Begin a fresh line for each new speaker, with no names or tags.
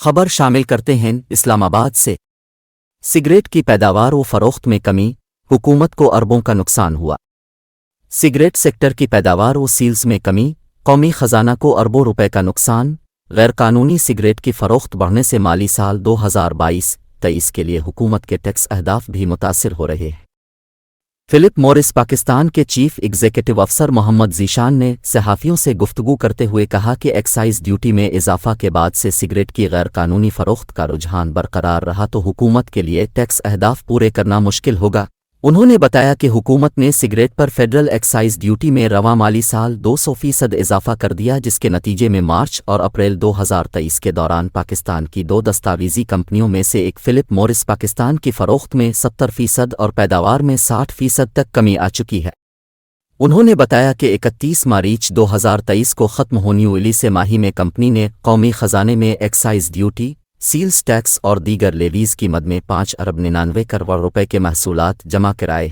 خبر شامل کرتے ہیں اسلام آباد سے۔ سگریٹ کی پیداوار و فروخت میں کمی، حکومت کو اربوں کا نقصان ہوا۔ سگریٹ سیکٹر کی پیداوار و سیلز میں کمی، قومی خزانہ کو اربوں روپے کا نقصان۔ غیر قانونی سگریٹ کی فروخت بڑھنے سے مالی سال 2022-23 کے لیے حکومت کے ٹیکس اہداف بھی متاثر ہو رہے ہیں۔ فلپ مورس پاکستان کے چیف ایگزیکٹو افسر محمد ذیشان نے صحافیوں سے گفتگو کرتے ہوئے کہا کہ ایکسائز ڈیوٹی میں اضافہ کے بعد سے سگریٹ کی غیر قانونی فروخت کا رجحان برقرار رہا تو حکومت کے لیے ٹیکس اہداف پورے کرنا مشکل ہوگا۔ انہوں نے بتایا کہ حکومت نے سگریٹ پر فیڈرل ایکسائز ڈیوٹی میں رواں مالی سال 200% اضافہ کر دیا، جس کے نتیجے میں مارچ اور اپریل 2023 کے دوران پاکستان کی 2 دستاویزی کمپنیوں میں سے ایک فلپ مورس پاکستان کی فروخت میں 70% اور پیداوار میں 60% تک کمی آ چکی ہے۔ انہوں نے بتایا کہ 31 مارچ 2023 کو ختم ہونے والی سہ ماہی میں کمپنی نے قومی خزانے میں ایکسائز ڈیوٹی، سیلز ٹیکس اور دیگر لیویز کی مد میں 5 ارب 99 کروڑ روپے کے محصولات جمع کرائے۔